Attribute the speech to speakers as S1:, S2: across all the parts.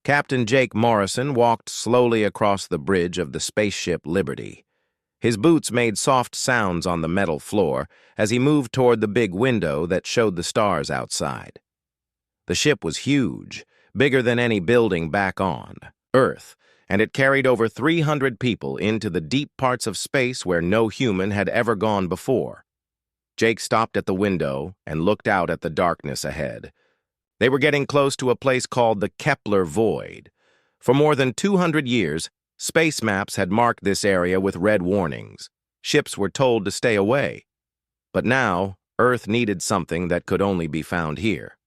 S1: Captain Jake Morrison walked slowly across the bridge of the spaceship Liberty. His boots made soft sounds on the metal floor as he moved toward the big window that showed the stars outside. The ship was huge, bigger than any building back on Earth, and it carried over 300 people into the deep parts of space where no human had ever gone before. Jake stopped at the window and looked out at the darkness ahead. They were getting close to a place called the Kepler Void. For more than 200 years, space maps had marked this area with red warnings. Ships were told to stay away. But now, Earth needed something that could only be found here.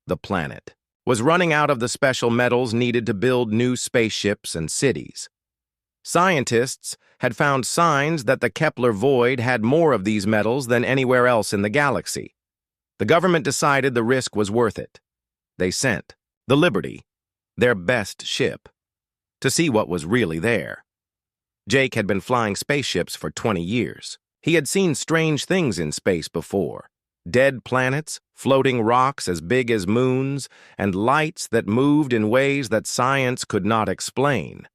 S1: The planet was running out of the special metals needed to build new spaceships and cities. Scientists had found signs that the Kepler Void had more of these metals than anywhere else in the galaxy. The government decided the risk was worth it. They sent the Liberty, their best ship, to see what was really there. Jake had been flying spaceships for 20 years. He had seen strange things in space before. Dead planets, floating rocks as big as moons, and lights that moved in ways that science could not explain.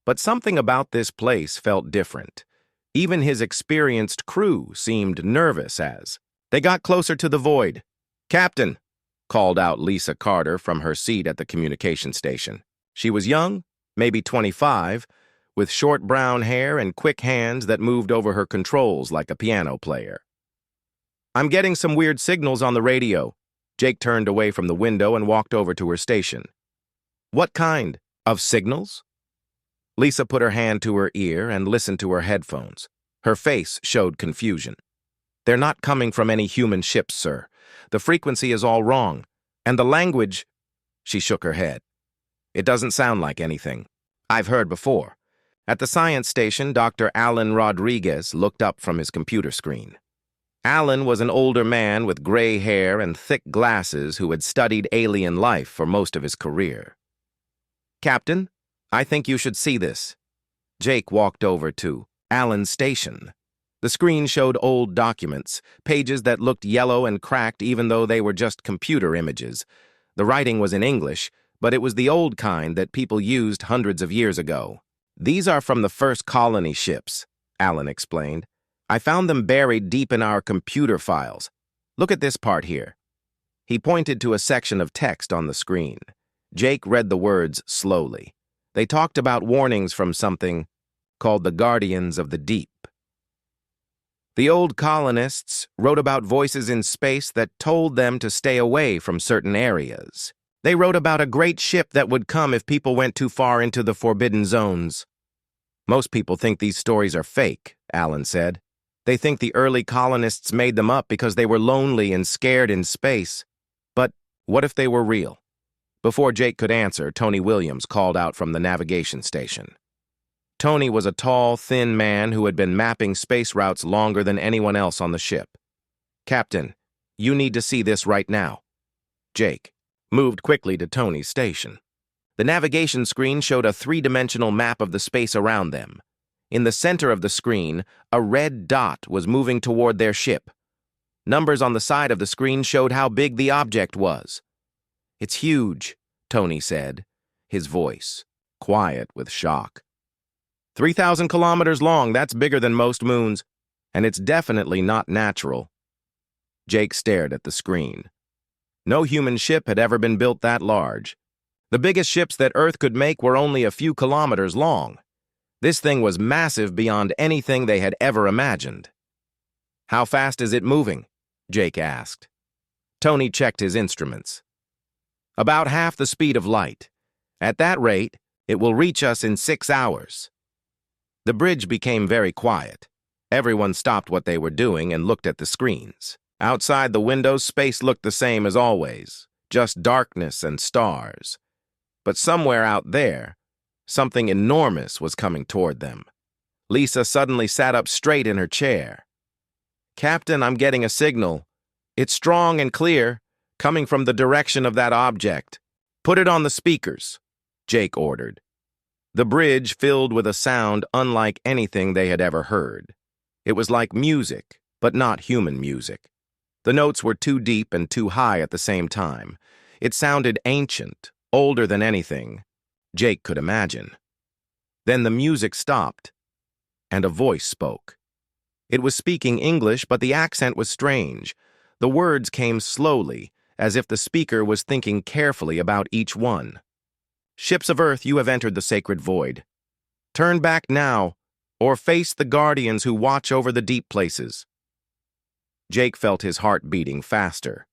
S1: But something about this place felt different. Even his experienced crew seemed nervous as they got closer to the void. "Captain," called out Lisa Carter from her seat at the communication station. She was young, maybe 25, with short brown hair and quick hands that moved over her controls like a piano player. "I'm getting some weird signals on the radio." Jake turned away from the window and walked over to her station. "What kind of signals?" Lisa put her hand to her ear and listened to her headphones. Her face showed confusion. "They're not coming from any human ships, sir. The frequency is all wrong. And the language—" She shook her head. "It doesn't sound like anything I've heard before." At the science station, Dr. Alan Rodriguez looked up from his computer screen. Alan was an older man with gray hair and thick glasses who had studied alien life for most of his career. "Captain, I think you should see this." Jake walked over to Alan's station. The screen showed old documents, pages that looked yellow and cracked even though they were just computer images. The writing was in English, but it was the old kind that people used hundreds of years ago. "These are from the first colony ships," Alan explained. "I found them buried deep in our computer files. Look at this part here." He pointed to a section of text on the screen. Jake read the words slowly. They talked about warnings from something called the Guardians of the Deep. The old colonists wrote about voices in space that told them to stay away from certain areas. They wrote about a great ship that would come if people went too far into the forbidden zones. "Most people think these stories are fake," Alan said. "They think the early colonists made them up because they were lonely and scared in space. But what if they were real?" Before Jake could answer, Tony Williams called out from the navigation station. Tony was a tall, thin man who had been mapping space routes longer than anyone else on the ship. "Captain, you need to see this right now." Jake moved quickly to Tony's station. The navigation screen showed a three-dimensional map of the space around them. In the center of the screen, a red dot was moving toward their ship. Numbers on the side of the screen showed how big the object was. "It's huge," Tony said, his voice quiet with shock. 3,000 kilometers long, that's bigger than most moons, and it's definitely not natural." Jake stared at the screen. No human ship had ever been built that large. The biggest ships that Earth could make were only a few kilometers long. This thing was massive beyond anything they had ever imagined. "How fast is it moving?" Jake asked. Tony checked his instruments. "About half the speed of light. At that rate, it will reach us in 6 hours. The bridge became very quiet. Everyone stopped what they were doing and looked at the screens. Outside the windows, space looked the same as always, just darkness and stars. But somewhere out there, something enormous was coming toward them. Lisa suddenly sat up straight in her chair. "Captain, I'm getting a signal. It's strong and clear, coming from the direction of that object. Put it on the speakers," Jake ordered. The bridge filled with a sound unlike anything they had ever heard. It was like music, but not human music. The notes were too deep and too high at the same time. It sounded ancient, older than anything Jake could imagine. Then the music stopped, and a voice spoke. It was speaking English, but the accent was strange. The words came slowly, as if the speaker was thinking carefully about each one. "Ships of Earth, you have entered the sacred void. Turn back now, or face the guardians who watch over the deep places." Jake felt his heart beating faster.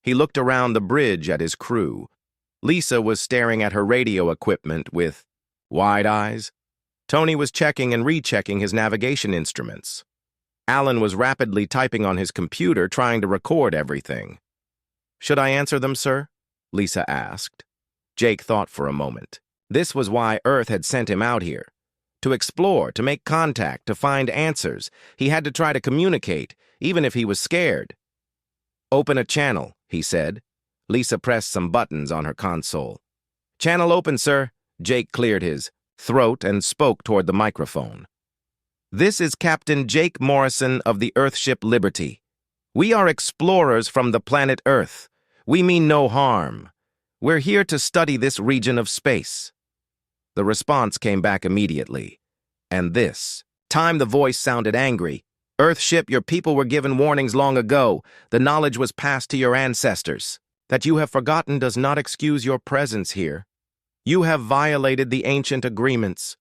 S1: He looked around the bridge at his crew. Lisa was staring at her radio equipment with wide eyes. Tony was checking and rechecking his navigation instruments. Alan was rapidly typing on his computer, trying to record everything. "Should I answer them, sir?" Lisa asked. Jake thought for a moment. This was why Earth had sent him out here. To explore, to make contact, to find answers. He had to try to communicate, even if he was scared. "Open a channel," he said. Lisa pressed some buttons on her console. "Channel open, sir." Jake cleared his throat and spoke toward the microphone. "This is Captain Jake Morrison of the Earthship Liberty. We are explorers from the planet Earth. We mean no harm. We're here to study this region of space." The response came back immediately. And this time the voice sounded angry. "Earthship, your people were given warnings long ago. The knowledge was passed to your ancestors. That you have forgotten does not excuse your presence here. You have violated the ancient agreements."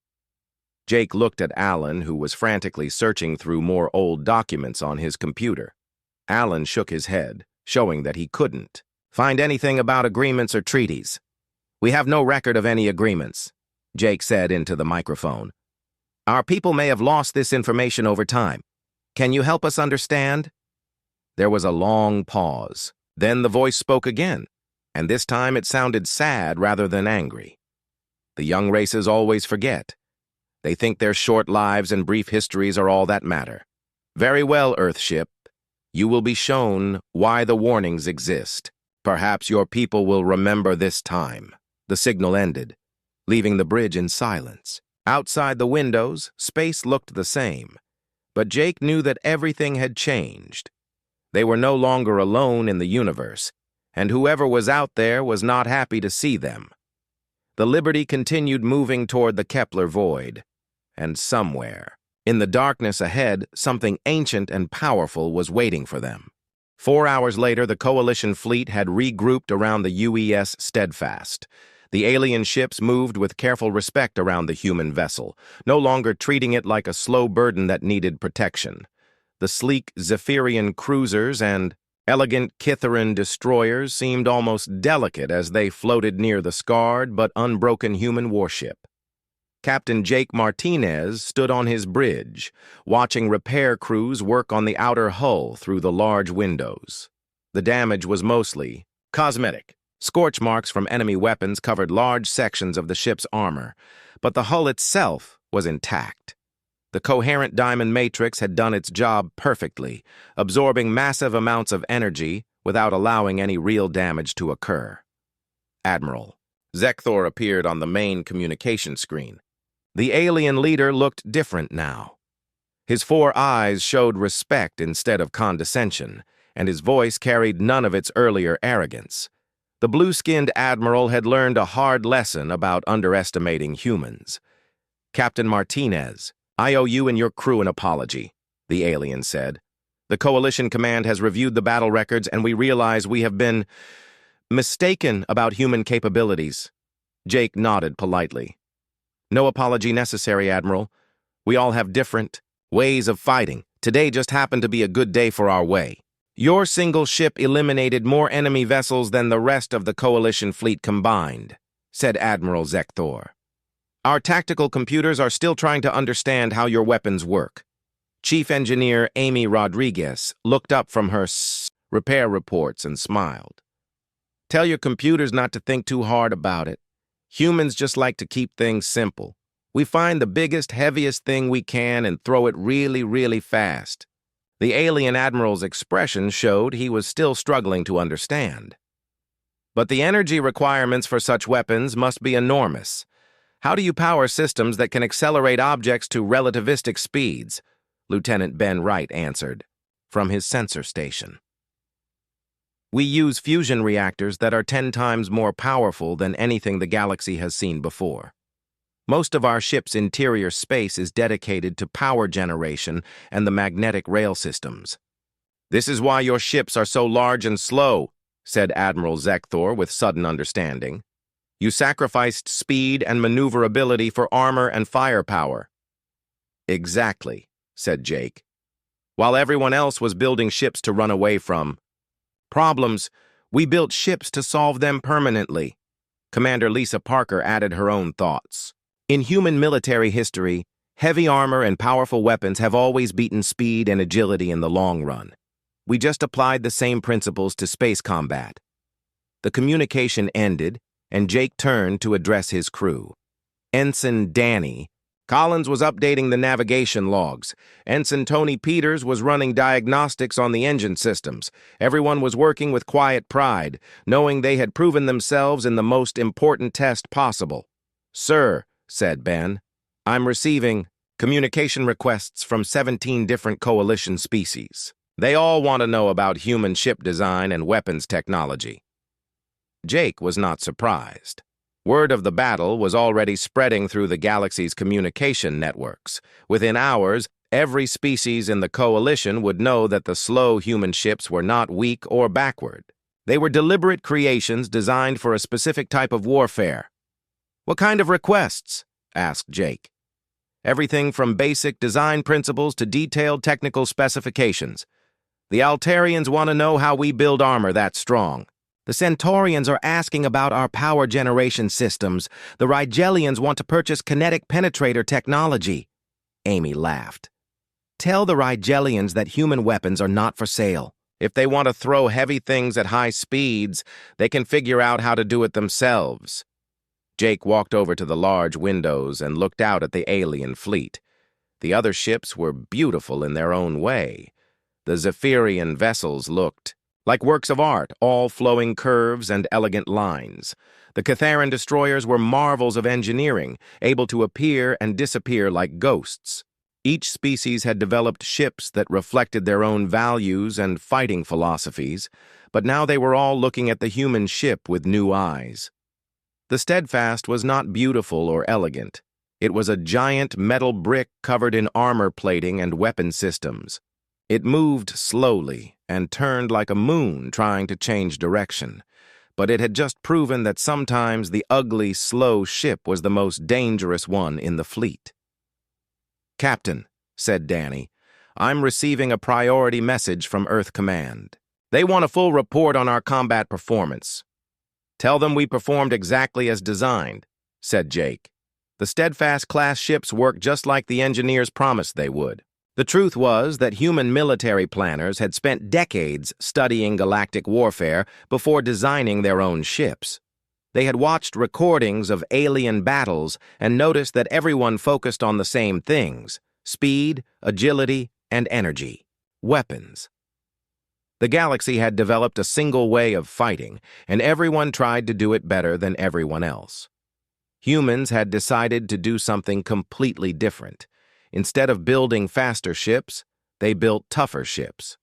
S1: Jake looked at Alan, who was frantically searching through more old documents on his computer. Alan shook his head, showing that he couldn't find anything about agreements or treaties. "We have no record of any agreements," Jake said into the microphone. "Our people may have lost this information over time. Can you help us understand?" There was a long pause. Then the voice spoke again, and this time it sounded sad rather than angry. "The young races always forget. They think their short lives and brief histories are all that matter. Very well, Earthship. You will be shown why the warnings exist. Perhaps your people will remember this time." The signal ended, leaving the bridge in silence. Outside the windows, space looked the same, but Jake knew that everything had changed. They were no longer alone in the universe, and whoever was out there was not happy to see them. The Liberty continued moving toward the Kepler void, and somewhere, in the darkness ahead, something ancient and powerful was waiting for them. 4 hours later, the Coalition fleet had regrouped around the UES Steadfast. The alien ships moved with careful respect around the human vessel, no longer treating it like a slow burden that needed protection. The sleek Zephyrian cruisers and elegant Kitharan destroyers seemed almost delicate as they floated near the scarred but unbroken human warship. Captain Jake Martinez stood on his bridge, watching repair crews work on the outer hull through the large windows. The damage was mostly cosmetic. Scorch marks from enemy weapons covered large sections of the ship's armor, but the hull itself was intact. The coherent diamond matrix had done its job perfectly, absorbing massive amounts of energy without allowing any real damage to occur. Admiral Zekthor appeared on the main communication screen. The alien leader looked different now. His 4 eyes showed respect instead of condescension, and his voice carried none of its earlier arrogance. The blue-skinned admiral had learned a hard lesson about underestimating humans. "Captain Martinez, I owe you and your crew an apology," the alien said. "The Coalition Command has reviewed the battle records, and we realize we have been mistaken about human capabilities." Jake nodded politely. "No apology necessary, Admiral. We all have different ways of fighting. Today just happened to be a good day for our way. Your single ship eliminated more enemy vessels than the rest of the Coalition fleet combined," said Admiral Zekthor. "Our tactical computers are still trying to understand how your weapons work." Chief Engineer Amy Rodriguez looked up from her repair reports and smiled. "Tell your computers not to think too hard about it. Humans just like to keep things simple. We find the biggest, heaviest thing we can and throw it really, really fast." The alien admiral's expression showed he was still struggling to understand. "But the energy requirements for such weapons must be enormous. How do you power systems that can accelerate objects to relativistic speeds?" Lieutenant Ben Wright answered, from his sensor station. We use fusion reactors that are 10 times more powerful than anything the galaxy has seen before. Most of our ship's interior space is dedicated to power generation and the magnetic rail systems. This is why your ships are so large and slow, said Admiral Zekthor with sudden understanding. You sacrificed speed and maneuverability for armor and firepower. Exactly, said Jake. While everyone else was building ships to run away from problems, we built ships to solve them permanently. Commander Lisa Parker added her own thoughts. In human military history, heavy armor and powerful weapons have always beaten speed and agility in the long run. We just applied the same principles to space combat. The communication ended, and Jake turned to address his crew. Ensign Danny Collins was updating the navigation logs. Ensign Tony Peters was running diagnostics on the engine systems. Everyone was working with quiet pride, knowing they had proven themselves in the most important test possible. Sir, said Ben, I'm receiving communication requests from 17 different coalition species. They all want to know about human ship design and weapons technology. Jake was not surprised. Word of the battle was already spreading through the galaxy's communication networks. Within hours, every species in the coalition would know that the slow human ships were not weak or backward. They were deliberate creations designed for a specific type of warfare. What kind of requests? Asked Jake. Everything from basic design principles to detailed technical specifications. The Altarians want to know how we build armor that strong. The Centaurians are asking about our power generation systems. The Rigelians want to purchase kinetic penetrator technology. Amy laughed. Tell the Rigelians that human weapons are not for sale. If they want to throw heavy things at high speeds, they can figure out how to do it themselves. Jake walked over to the large windows and looked out at the alien fleet. The other ships were beautiful in their own way. The Zephyrian vessels looked like works of art, all flowing curves and elegant lines. The Catharan destroyers were marvels of engineering, able to appear and disappear like ghosts. Each species had developed ships that reflected their own values and fighting philosophies, but now they were all looking at the human ship with new eyes. The Steadfast was not beautiful or elegant. It was a giant metal brick covered in armor plating and weapon systems. It moved slowly and turned like a moon trying to change direction, but it had just proven that sometimes the ugly, slow ship was the most dangerous one in the fleet. Captain, said Danny, I'm receiving a priority message from Earth Command. They want a full report on our combat performance. Tell them we performed exactly as designed, said Jake. The Steadfast-class ships worked just like the engineers promised they would. The truth was that human military planners had spent decades studying galactic warfare before designing their own ships. They had watched recordings of alien battles and noticed that everyone focused on the same things: speed, agility, and energy. Weapons. The galaxy had developed a single way of fighting, and everyone tried to do it better than everyone else. Humans had decided to do something completely different. Instead of building faster ships, they built tougher ships.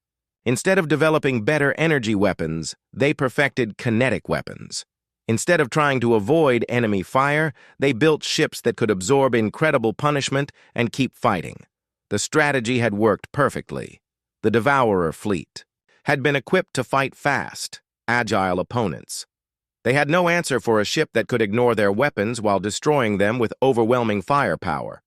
S1: Instead of developing better energy weapons, they perfected kinetic weapons. Instead of trying to avoid enemy fire, they built ships that could absorb incredible punishment and keep fighting. The strategy had worked perfectly. The Devourer fleet had been equipped to fight fast, agile opponents. They had no answer for a ship that could ignore their weapons while destroying them with overwhelming firepower.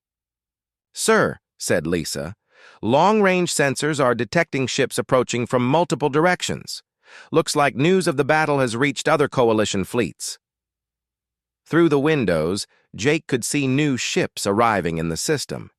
S1: Sir, said Lisa, long-range sensors are detecting ships approaching from multiple directions. Looks like news of the battle has reached other coalition fleets. Through the windows, Jake could see new ships arriving in the system.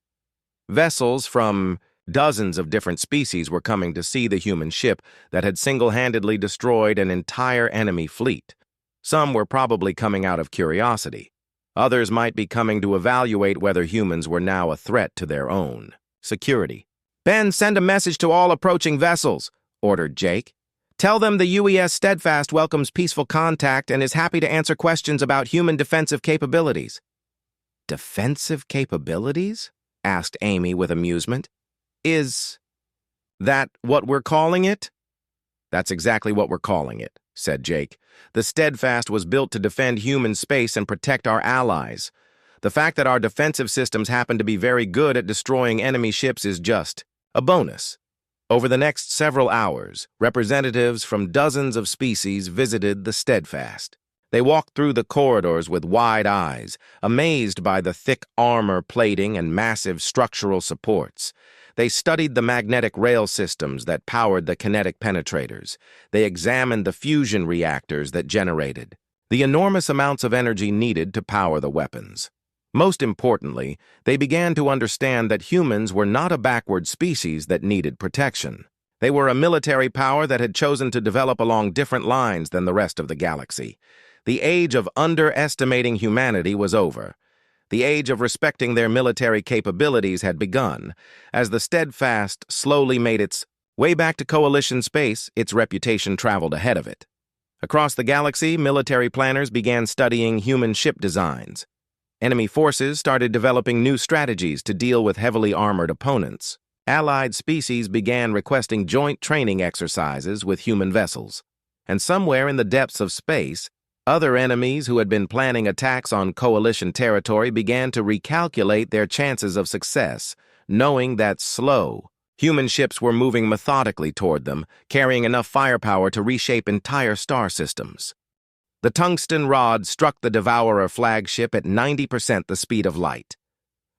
S1: Vessels from dozens of different species were coming to see the human ship that had single-handedly destroyed an entire enemy fleet. Some were probably coming out of curiosity. Others might be coming to evaluate whether humans were now a threat to their own security. Ben, send a message to all approaching vessels, ordered Jake. Tell them the UES Steadfast welcomes peaceful contact and is happy to answer questions about human defensive capabilities. Defensive capabilities? Asked Amy with amusement. Is that what we're calling it? That's exactly what we're calling it, said Jake. The Steadfast was built to defend human space and protect our allies. The fact that our defensive systems happen to be very good at destroying enemy ships is just a bonus. Over the next several hours, representatives from dozens of species visited the Steadfast. They walked through the corridors with wide eyes, amazed by the thick armor plating and massive structural supports. They studied the magnetic rail systems that powered the kinetic penetrators. They examined the fusion reactors that generated the enormous amounts of energy needed to power the weapons. Most importantly, they began to understand that humans were not a backward species that needed protection. They were a military power that had chosen to develop along different lines than the rest of the galaxy. The age of underestimating humanity was over. The age of respecting their military capabilities had begun. As the Steadfast slowly made its way back to Coalition space, its reputation traveled ahead of it. Across the galaxy, military planners began studying human ship designs. Enemy forces started developing new strategies to deal with heavily armored opponents. Allied species began requesting joint training exercises with human vessels. And somewhere in the depths of space, other enemies who had been planning attacks on Coalition territory began to recalculate their chances of success, knowing that slow, human ships were moving methodically toward them, carrying enough firepower to reshape entire star systems. The tungsten rod struck the Devourer flagship at 90% the speed of light.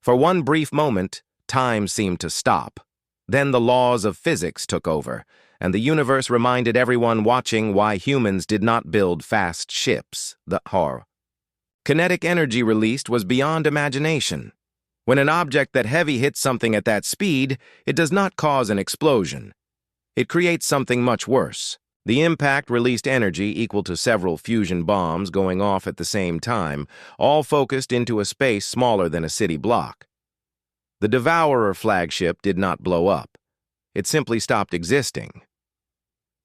S1: For one brief moment, time seemed to stop. Then the laws of physics took over, and the universe reminded everyone watching why humans did not build fast ships. The horror. Kinetic energy released was beyond imagination. When an object that heavy hits something at that speed, it does not cause an explosion. It creates something much worse. The impact released energy equal to several fusion bombs going off at the same time, all focused into a space smaller than a city block. The Devourer flagship did not blow up. It simply stopped existing.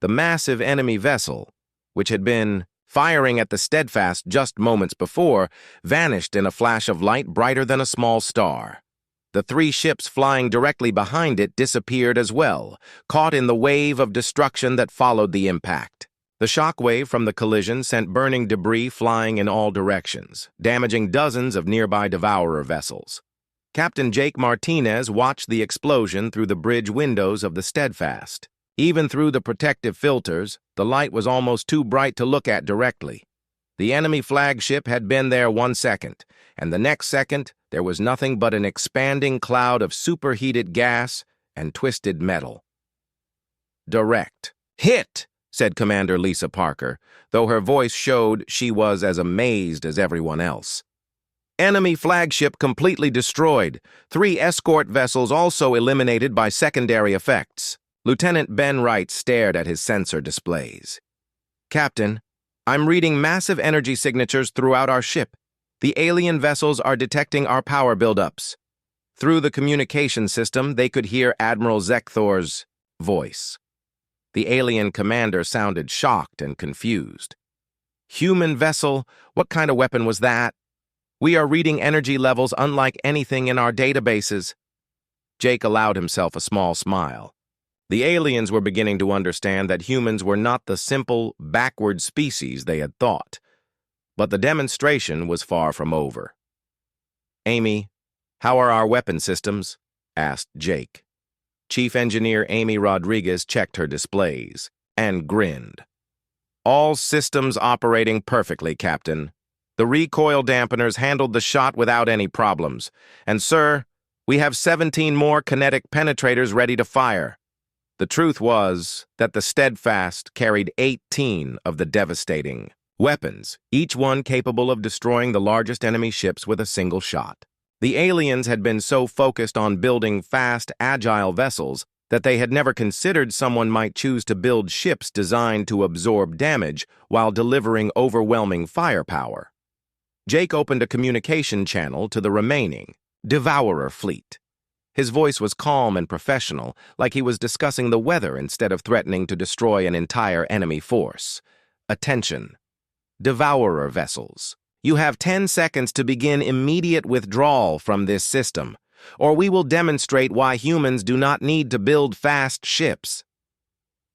S1: The massive enemy vessel, which had been firing at the Steadfast just moments before, vanished in a flash of light brighter than a small star. The three ships flying directly behind it disappeared as well, caught in the wave of destruction that followed the impact. The shockwave from the collision sent burning debris flying in all directions, damaging dozens of nearby Devourer vessels. Captain Jake Martinez watched the explosion through the bridge windows of the Steadfast. Even through the protective filters, the light was almost too bright to look at directly. The enemy flagship had been there 1 second, and the next second, there was nothing but an expanding cloud of superheated gas and twisted metal. Direct. "Hit!" said Commander Lisa Parker, though her voice showed she was as amazed as everyone else. Enemy flagship completely destroyed. 3 escort vessels also eliminated by secondary effects. Lieutenant Ben Wright stared at his sensor displays. "Captain, I'm reading massive energy signatures throughout our ship. The alien vessels are detecting our power buildups." Through the communication system, they could hear Admiral Zekthor's voice. The alien commander sounded shocked and confused. "Human vessel? What kind of weapon was that? We are reading energy levels unlike anything in our databases." Jake allowed himself a small smile. The aliens were beginning to understand that humans were not the simple, backward species they had thought. But the demonstration was far from over. "Amy, how are our weapon systems?" asked Jake. Chief Engineer Amy Rodriguez checked her displays and grinned. "All systems operating perfectly, Captain. The recoil dampeners handled the shot without any problems. And, sir, we have 17 more kinetic penetrators ready to fire." The truth was that the Steadfast carried 18 of the devastating weapons, each one capable of destroying the largest enemy ships with a single shot. The aliens had been so focused on building fast, agile vessels that they had never considered someone might choose to build ships designed to absorb damage while delivering overwhelming firepower. Jake opened a communication channel to the remaining Devourer fleet. His voice was calm and professional, like he was discussing the weather instead of threatening to destroy an entire enemy force. "Attention. Devourer vessels. You have 10 seconds to begin immediate withdrawal from this system, or we will demonstrate why humans do not need to build fast ships."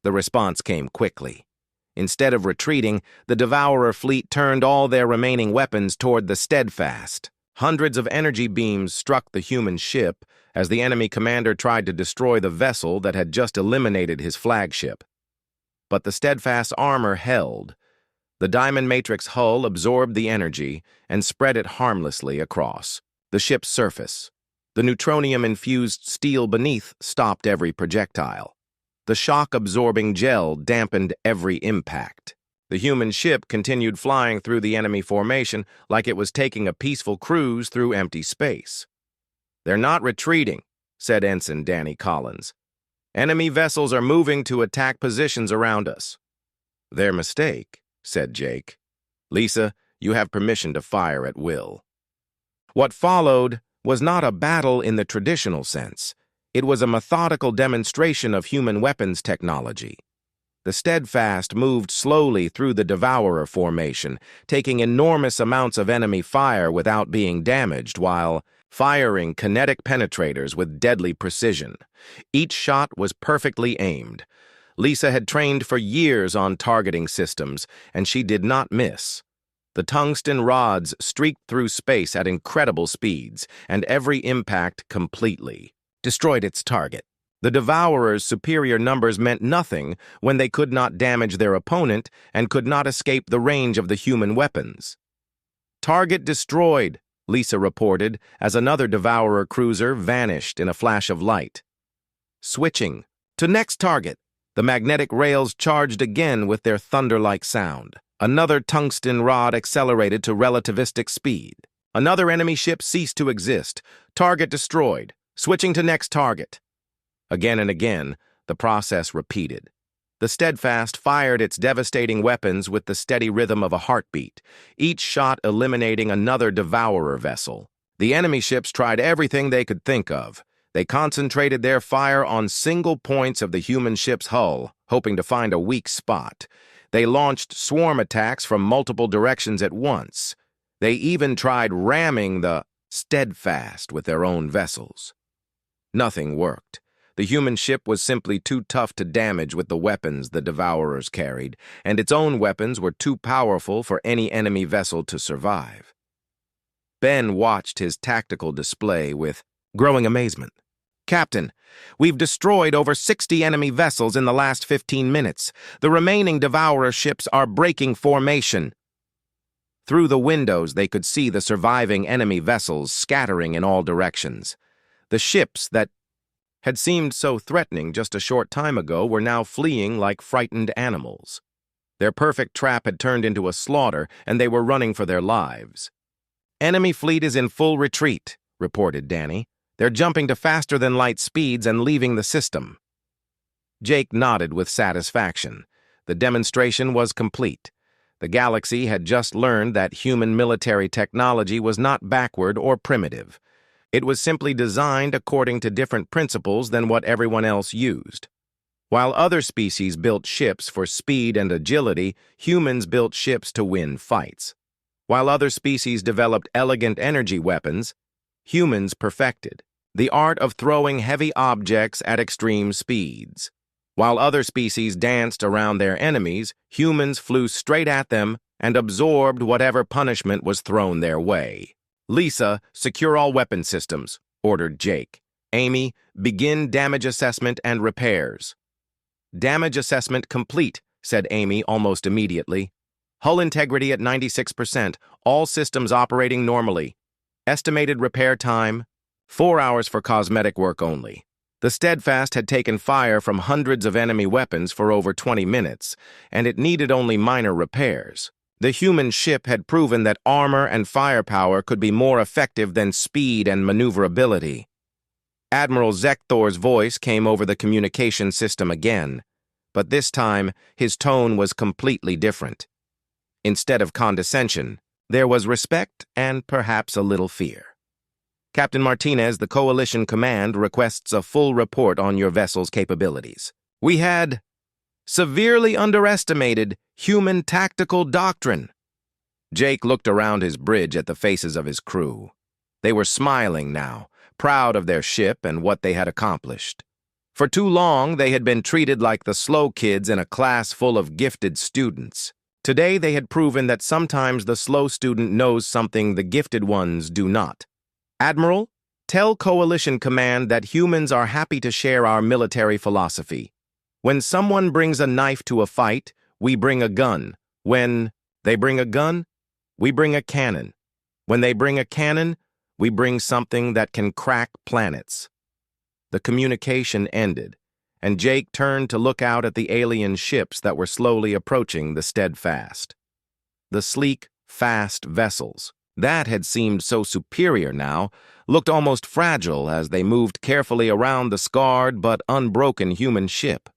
S1: The response came quickly. Instead of retreating, the Devourer fleet turned all their remaining weapons toward the Steadfast. Hundreds of energy beams struck the human ship as the enemy commander tried to destroy the vessel that had just eliminated his flagship. But the Steadfast armor held. The diamond matrix hull absorbed the energy and spread it harmlessly across the ship's surface. The neutronium-infused steel beneath stopped every projectile. The shock-absorbing gel dampened every impact. The human ship continued flying through the enemy formation like it was taking a peaceful cruise through empty space. "They're not retreating," said Ensign Danny Collins. "Enemy vessels are moving to attack positions around us." "Their mistake," said Jake. "Lisa, you have permission to fire at will." What followed was not a battle in the traditional sense. It was a methodical demonstration of human weapons technology. The Steadfast moved slowly through the Devourer formation, taking enormous amounts of enemy fire without being damaged, while firing kinetic penetrators with deadly precision. Each shot was perfectly aimed. Lisa had trained for years on targeting systems, and she did not miss. The tungsten rods streaked through space at incredible speeds, and every impact completely destroyed its target. The Devourer's superior numbers meant nothing when they could not damage their opponent and could not escape the range of the human weapons. "Target destroyed," Lisa reported as another Devourer cruiser vanished in a flash of light. Switching to next target, the magnetic rails charged again with their thunder-like sound. Another tungsten rod accelerated to relativistic speed. Another enemy ship ceased to exist. Target destroyed. Switching to next target. Again and again, the process repeated. The Steadfast fired its devastating weapons with the steady rhythm of a heartbeat, each shot eliminating another Devourer vessel. The enemy ships tried everything they could think of. They concentrated their fire on single points of the human ship's hull, hoping to find a weak spot. They launched swarm attacks from multiple directions at once. They even tried ramming the Steadfast with their own vessels. Nothing worked. The human ship was simply too tough to damage with the weapons the Devourers carried, and its own weapons were too powerful for any enemy vessel to survive. Ben watched his tactical display with growing amazement. "Captain, we've destroyed over 60 enemy vessels in the last 15 minutes. The remaining Devourer ships are breaking formation." Through the windows, they could see the surviving enemy vessels scattering in all directions. The ships that had seemed so threatening just a short time ago were now fleeing like frightened animals. Their perfect trap had turned into a slaughter, and they were running for their lives. "Enemy fleet is in full retreat," reported Danny. "They're jumping to faster-than-light speeds and leaving the system." Jake nodded with satisfaction. The demonstration was complete. The galaxy had just learned that human military technology was not backward or primitive. It was simply designed according to different principles than what everyone else used. While other species built ships for speed and agility, humans built ships to win fights. While other species developed elegant energy weapons, humans perfected the art of throwing heavy objects at extreme speeds. While other species danced around their enemies, humans flew straight at them and absorbed whatever punishment was thrown their way. "Lisa, secure all weapon systems," ordered Jake. "Amy, begin damage assessment and repairs." "Damage assessment complete," said Amy almost immediately. "Hull integrity at 96%, all systems operating normally. Estimated repair time, 4 hours for cosmetic work only." The Steadfast had taken fire from hundreds of enemy weapons for over 20 minutes, and it needed only minor repairs. The human ship had proven that armor and firepower could be more effective than speed and maneuverability. Admiral Zekthor's voice came over the communication system again, but this time his tone was completely different. Instead of condescension, there was respect and perhaps a little fear. "Captain Martinez, the Coalition Command requests a full report on your vessel's capabilities. We had severely underestimated human tactical doctrine." Jake looked around his bridge at the faces of his crew. They were smiling now, proud of their ship and what they had accomplished. For too long, they had been treated like the slow kids in a class full of gifted students. Today, they had proven that sometimes the slow student knows something the gifted ones do not. Admiral, tell Coalition Command that humans are happy to share our military philosophy. When someone brings a knife to a fight, we bring a gun. When they bring a gun, we bring a cannon. When they bring a cannon, we bring something that can crack planets. The communication ended, and Jake turned to look out at the alien ships that were slowly approaching the Steadfast. The sleek, fast vessels, that had seemed so superior now, looked almost fragile as they moved carefully around the scarred but unbroken human ship.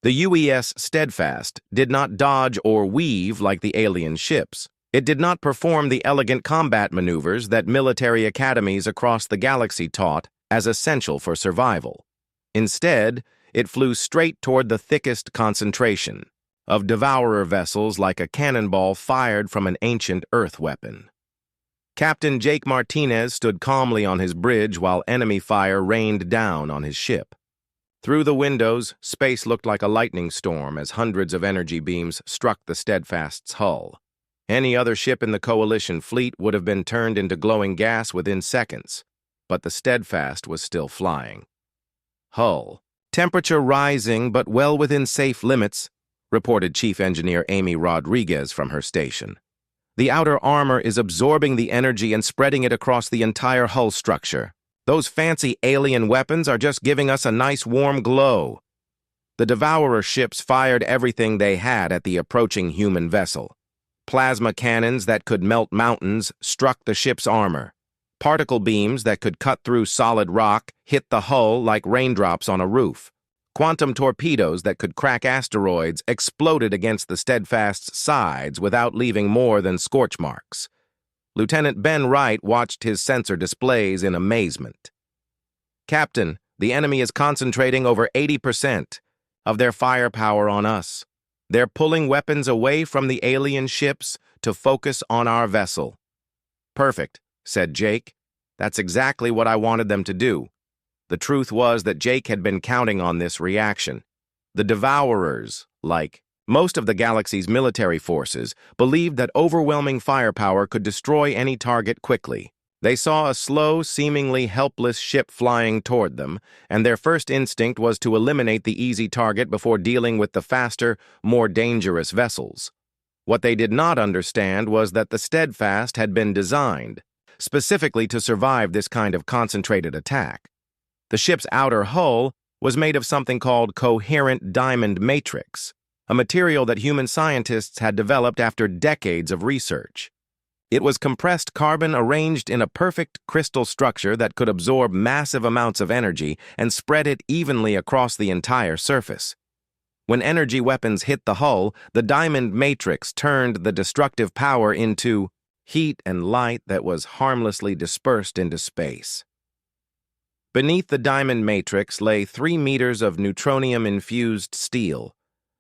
S1: The UES Steadfast did not dodge or weave like the alien ships. It did not perform the elegant combat maneuvers that military academies across the galaxy taught as essential for survival. Instead, it flew straight toward the thickest concentration of devourer vessels like a cannonball fired from an ancient Earth weapon. Captain Jake Martinez stood calmly on his bridge while enemy fire rained down on his ship. Through the windows, space looked like a lightning storm as hundreds of energy beams struck the Steadfast's hull. Any other ship in the Coalition fleet would have been turned into glowing gas within seconds, but the Steadfast was still flying. Hull. Temperature rising but well within safe limits, reported Chief Engineer Amy Rodriguez from her station. The outer armor is absorbing the energy and spreading it across the entire hull structure. Those fancy alien weapons are just giving us a nice warm glow. The Devourer ships fired everything they had at the approaching human vessel. Plasma cannons that could melt mountains struck the ship's armor. Particle beams that could cut through solid rock hit the hull like raindrops on a roof. Quantum torpedoes that could crack asteroids exploded against the Steadfast's sides without leaving more than scorch marks. Lieutenant Ben Wright watched his sensor displays in amazement. Captain, the enemy is concentrating over 80% of their firepower on us. They're pulling weapons away from the alien ships to focus on our vessel. Perfect, said Jake. That's exactly what I wanted them to do. The truth was that Jake had been counting on this reaction. The Devourers, like most of the galaxy's military forces, believed that overwhelming firepower could destroy any target quickly. They saw a slow, seemingly helpless ship flying toward them, and their first instinct was to eliminate the easy target before dealing with the faster, more dangerous vessels. What they did not understand was that the Steadfast had been designed specifically to survive this kind of concentrated attack. The ship's outer hull was made of something called coherent diamond matrix, a material that human scientists had developed after decades of research. It was compressed carbon arranged in a perfect crystal structure that could absorb massive amounts of energy and spread it evenly across the entire surface. When energy weapons hit the hull, the diamond matrix turned the destructive power into heat and light that was harmlessly dispersed into space. Beneath the diamond matrix lay 3 meters of neutronium-infused steel,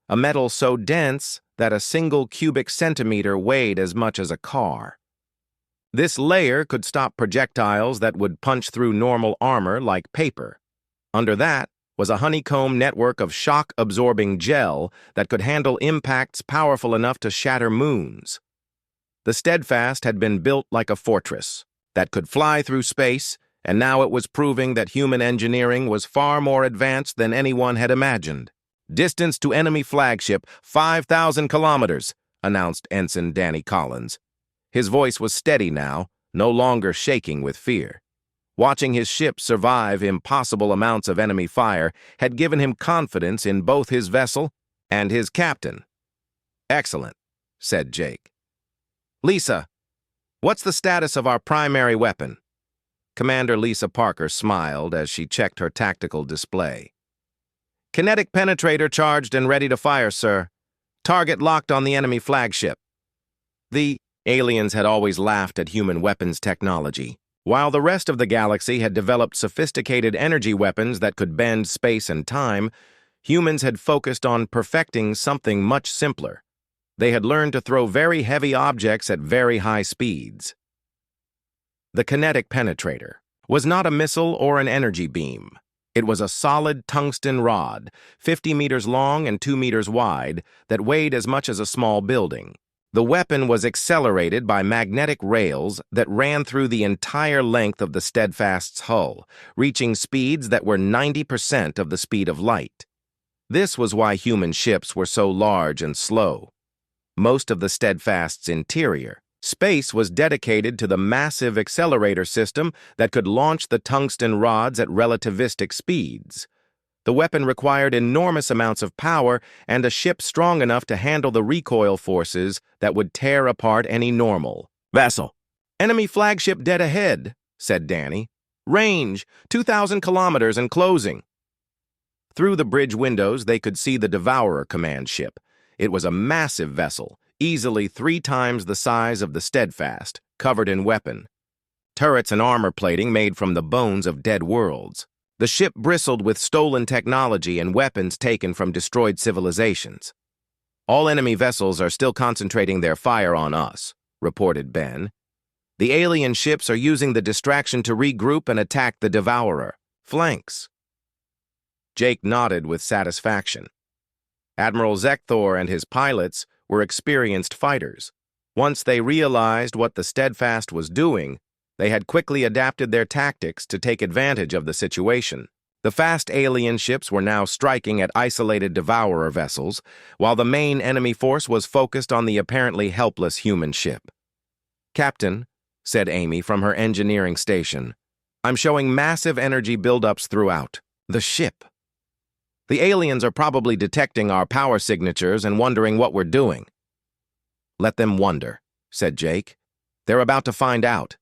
S1: a metal so dense that a single cubic centimeter weighed as much as a car. This layer could stop projectiles that would punch through normal armor like paper. Under that was a honeycomb network of shock-absorbing gel that could handle impacts powerful enough to shatter moons. The Steadfast had been built like a fortress that could fly through space, and now it was proving that human engineering was far more advanced than anyone had imagined. Distance to enemy flagship, 5,000 kilometers, announced Ensign Danny Collins. His voice was steady now, no longer shaking with fear. Watching his ship survive impossible amounts of enemy fire had given him confidence in both his vessel and his captain. Excellent, said Jake. Lisa, what's the status of our primary weapon? Commander Lisa Parker smiled as she checked her tactical display. Kinetic penetrator charged and ready to fire, sir. Target locked on the enemy flagship. The aliens had always laughed at human weapons technology. While the rest of the galaxy had developed sophisticated energy weapons that could bend space and time, humans had focused on perfecting something much simpler. They had learned to throw very heavy objects at very high speeds. The kinetic penetrator was not a missile or an energy beam. It was a solid tungsten rod, 50 meters long and 2 meters wide, that weighed as much as a small building. The weapon was accelerated by magnetic rails that ran through the entire length of the Steadfast's hull, reaching speeds that were 90% of the speed of light. This was why human ships were so large and slow. Most of the Steadfast's interior space was dedicated to the massive accelerator system that could launch the tungsten rods at relativistic speeds. The weapon required enormous amounts of power and a ship strong enough to handle the recoil forces that would tear apart any normal vessel. "Enemy flagship dead ahead," said Danny. "Range, 2,000 kilometers and closing." Through the bridge windows, they could see the Devourer command ship. It was a massive vessel, easily 3 times the size of the Steadfast, covered in weapon. Turrets and armor plating made from the bones of dead worlds. The ship bristled with stolen technology and weapons taken from destroyed civilizations. "All enemy vessels are still concentrating their fire on us," reported Ben. "The alien ships are using the distraction to regroup and attack the Devourer. Flanks." Jake nodded with satisfaction. Admiral Zekthor and his pilots were experienced fighters. Once they realized what the Steadfast was doing, they had quickly adapted their tactics to take advantage of the situation. The fast alien ships were now striking at isolated Devourer vessels, while the main enemy force was focused on the apparently helpless human ship. "Captain," said Amy from her engineering station, "I'm showing massive energy buildups throughout the ship. The aliens are probably detecting our power signatures and wondering what we're doing." "Let them wonder," said Jake. "They're about to find out."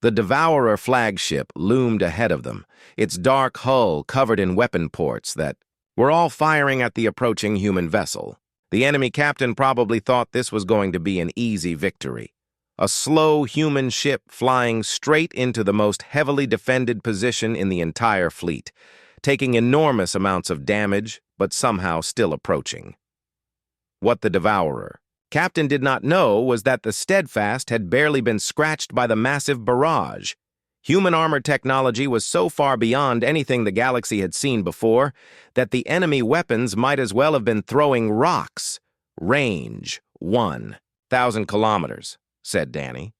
S1: The Devourer flagship loomed ahead of them, its dark hull covered in weapon ports that were all firing at the approaching human vessel. The enemy captain probably thought this was going to be an easy victory. A slow human ship flying straight into the most heavily defended position in the entire fleet, taking enormous amounts of damage, but somehow still approaching. What the Devourer Captain did not know was that the Steadfast had barely been scratched by the massive barrage. Human armor technology was so far beyond anything the galaxy had seen before that the enemy weapons might as well have been throwing rocks. "Range, 1,000 kilometers, said Danny.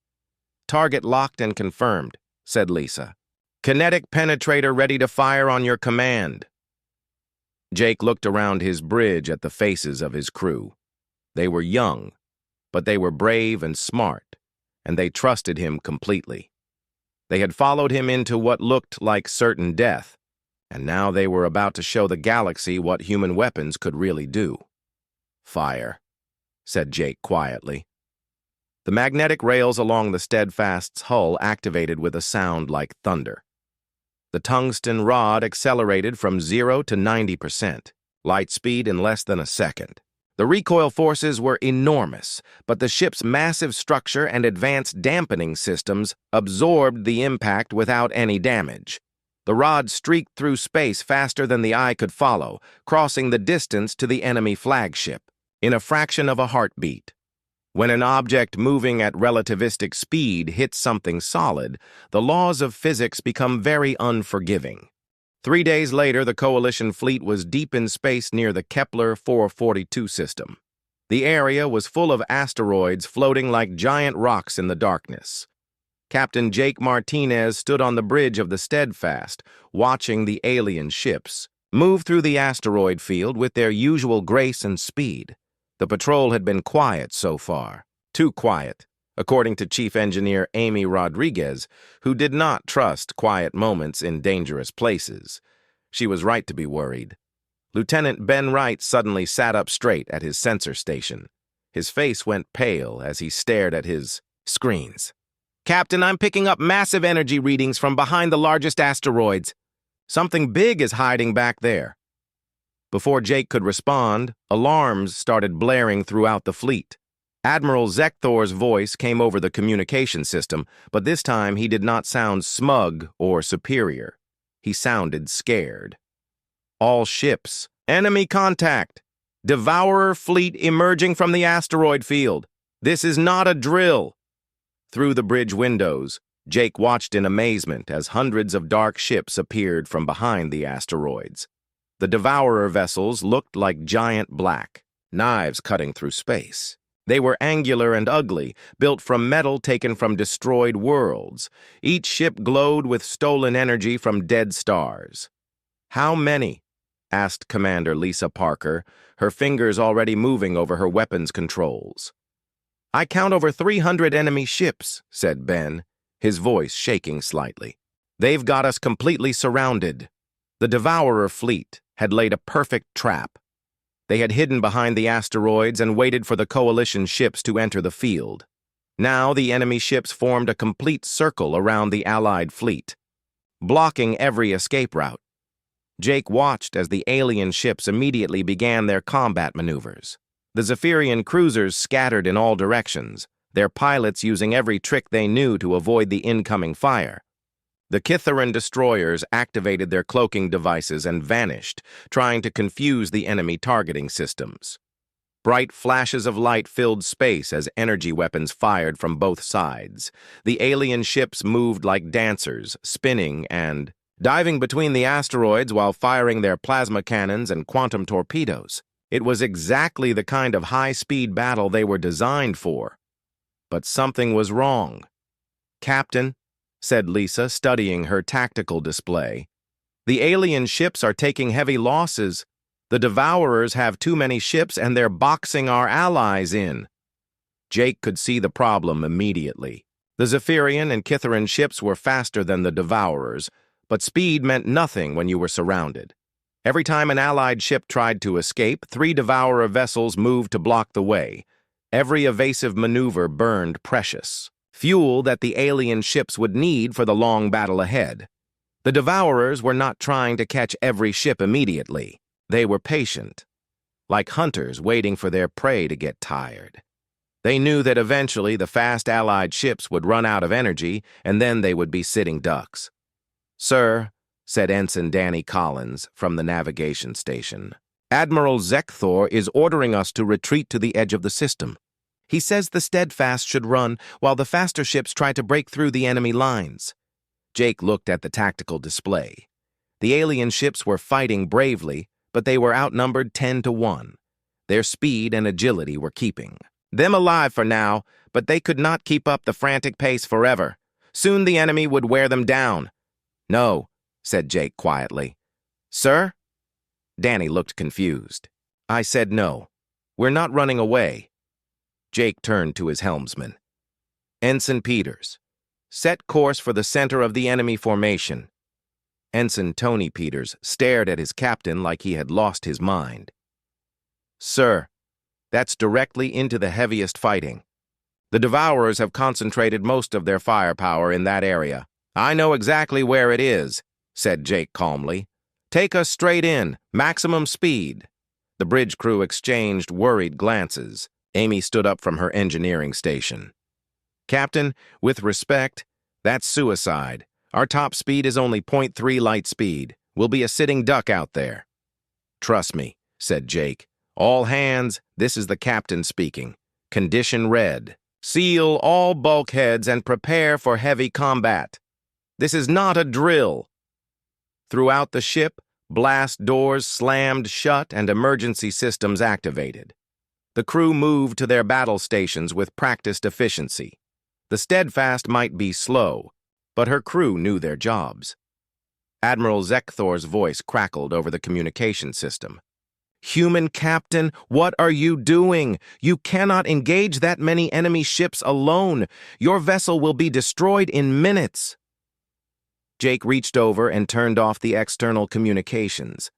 S1: "Target locked and confirmed," said Lisa. "Kinetic penetrator ready to fire on your command." Jake looked around his bridge at the faces of his crew. They were young, but they were brave and smart, and they trusted him completely. They had followed him into what looked like certain death, and now they were about to show the galaxy what human weapons could really do. "Fire," said Jake quietly. The magnetic rails along the Steadfast's hull activated with a sound like thunder. The tungsten rod accelerated from 0 to 90%, light speed in less than a second. The recoil forces were enormous, but the ship's massive structure and advanced dampening systems absorbed the impact without any damage. The rod streaked through space faster than the eye could follow, crossing the distance to the enemy flagship in a fraction of a heartbeat. When an object moving at relativistic speed hits something solid, the laws of physics become very unforgiving. 3 days later, the Coalition fleet was deep in space near the Kepler 442 system. The area was full of asteroids floating like giant rocks in the darkness. Captain Jake Martinez stood on the bridge of the Steadfast, watching the alien ships move through the asteroid field with their usual grace and speed. The patrol had been quiet so far, too quiet, according to Chief Engineer Amy Rodriguez, who did not trust quiet moments in dangerous places. She was right to be worried. Lieutenant Ben Wright suddenly sat up straight at his sensor station. His face went pale as he stared at his screens. "Captain, I'm picking up massive energy readings from behind the largest asteroids. Something big is hiding back there." Before Jake could respond, alarms started blaring throughout the fleet. Admiral Zekthor's voice came over the communication system, but this time he did not sound smug or superior. He sounded scared. "All ships, enemy contact. Devourer fleet emerging from the asteroid field. This is not a drill." Through the bridge windows, Jake watched in amazement as hundreds of dark ships appeared from behind the asteroids. The Devourer vessels looked like giant black knives cutting through space. They were angular and ugly, built from metal taken from destroyed worlds. Each ship glowed with stolen energy from dead stars. "How many?" asked Commander Lisa Parker, her fingers already moving over her weapons controls. "I count over 300 enemy ships," said Ben, his voice shaking slightly. "They've got us completely surrounded." The Devourer fleet had laid a perfect trap. They had hidden behind the asteroids and waited for the coalition ships to enter the field. Now the enemy ships formed a complete circle around the Allied fleet, blocking every escape route. Jake watched as the alien ships immediately began their combat maneuvers. The Zephyrian cruisers scattered in all directions, their pilots using every trick they knew to avoid the incoming fire. The Kitharan destroyers activated their cloaking devices and vanished, trying to confuse the enemy targeting systems. Bright flashes of light filled space as energy weapons fired from both sides. The alien ships moved like dancers, spinning and diving between the asteroids while firing their plasma cannons and quantum torpedoes. It was exactly the kind of high-speed battle they were designed for. But something was wrong. "Captain," said Lisa, studying her tactical display, "the alien ships are taking heavy losses. The Devourers have too many ships and they're boxing our allies in." Jake could see the problem immediately. The Zephyrian and Kitharan ships were faster than the Devourers, but speed meant nothing when you were surrounded. Every time an Allied ship tried to escape, 3 Devourer vessels moved to block the way. Every evasive maneuver burned precious fuel that the alien ships would need for the long battle ahead. The Devourers were not trying to catch every ship immediately. They were patient, like hunters waiting for their prey to get tired. They knew that eventually the fast Allied ships would run out of energy, and then they would be sitting ducks. "Sir," said Ensign Danny Collins from the navigation station, "Admiral Zekthor is ordering us to retreat to the edge of the system. He says the Steadfast should run while the faster ships try to break through the enemy lines." Jake looked at the tactical display. The alien ships were fighting bravely, but they were outnumbered 10-1. Their speed and agility were keeping them alive for now, but they could not keep up the frantic pace forever. Soon the enemy would wear them down. "No," said Jake quietly. "Sir?" Danny looked confused. "I said no. We're not running away." Jake turned to his helmsman. "Ensign Peters, set course for the center of the enemy formation." Ensign Tony Peters stared at his captain like he had lost his mind. "Sir, that's directly into the heaviest fighting. The Devourers have concentrated most of their firepower in that area." "I know exactly where it is," said Jake calmly. "Take us straight in, maximum speed." The bridge crew exchanged worried glances. Amy stood up from her engineering station. "Captain, with respect, that's suicide. Our top speed is only 0.3 light speed. We'll be a sitting duck out there." "Trust me," said Jake. "All hands, this is the captain speaking. Condition red. Seal all bulkheads and prepare for heavy combat. This is not a drill." Throughout the ship, blast doors slammed shut and emergency systems activated. The crew moved to their battle stations with practiced efficiency. The Steadfast might be slow, but her crew knew their jobs. Admiral Zekthor's voice crackled over the communication system. "Human captain, what are you doing? You cannot engage that many enemy ships alone. Your vessel will be destroyed in minutes." Jake reached over and turned off the external communications.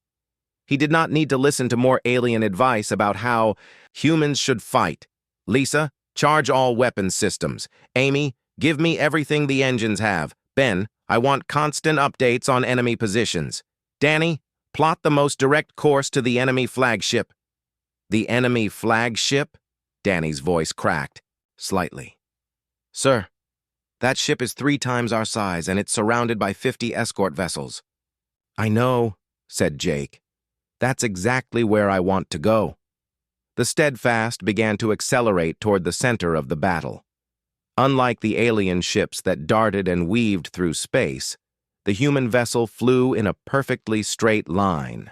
S1: He did not need to listen to more alien advice about how humans should fight. "Lisa, charge all weapons systems. Amy, give me everything the engines have. Ben, I want constant updates on enemy positions. Danny, plot the most direct course to the enemy flagship." "The enemy flagship?" Danny's voice cracked slightly. "Sir, that ship is 3 times our size and it's surrounded by 50 escort vessels." "I know," said Jake. "That's exactly where I want to go." The Steadfast began to accelerate toward the center of the battle. Unlike the alien ships that darted and weaved through space, the human vessel flew in a perfectly straight line.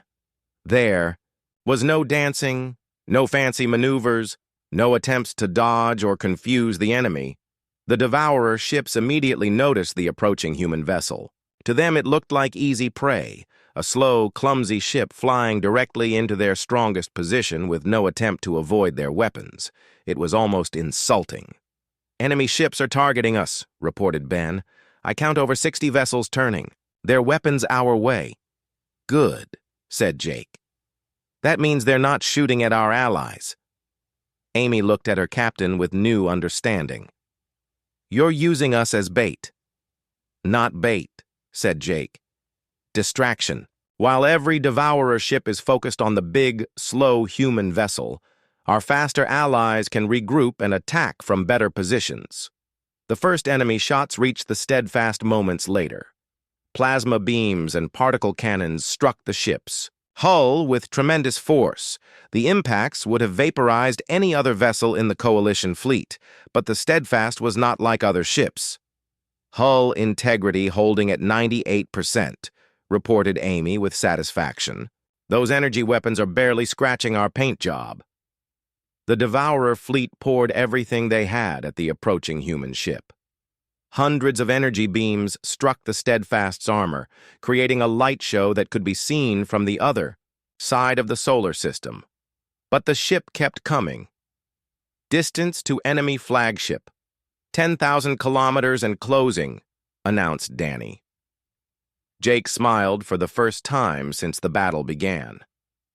S1: There was no dancing, no fancy maneuvers, no attempts to dodge or confuse the enemy. The Devourer ships immediately noticed the approaching human vessel. To them it looked like easy prey, a slow, clumsy ship flying directly into their strongest position with no attempt to avoid their weapons. It was almost insulting. "Enemy ships are targeting us," reported Ben. "I count over 60 vessels turning. Their weapons our way." "Good," said Jake. "That means they're not shooting at our allies." Amy looked at her captain with new understanding. "You're using us as bait." "Not bait," said Jake. "Distraction. While every Devourer ship is focused on the big, slow human vessel, our faster allies can regroup and attack from better positions." The first enemy shots reached the Steadfast moments later. Plasma beams and particle cannons struck the ship's hull with tremendous force. The impacts would have vaporized any other vessel in the Coalition fleet, but the Steadfast was not like other ships. "Hull integrity holding at 98%, reported Amy with satisfaction. "Those energy weapons are barely scratching our paint job." The Devourer fleet poured everything they had at the approaching human ship. Hundreds of energy beams struck the Steadfast's armor, creating a light show that could be seen from the other side of the solar system. But the ship kept coming. "Distance to enemy flagship. 10,000 kilometers and closing," announced Danny. Jake smiled for the first time since the battle began.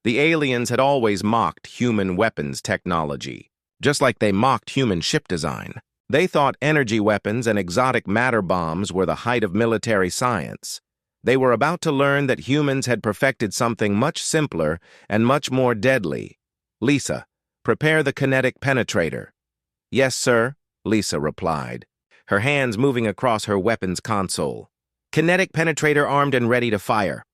S1: The aliens had always mocked human weapons technology, just like they mocked human ship design. They thought energy weapons and exotic matter bombs were the height of military science. They were about to learn that humans had perfected something much simpler and much more deadly. "Lisa, prepare the kinetic penetrator." "Yes, sir," Lisa replied, her hands moving across her weapons console. "Kinetic penetrator armed and ready to fire."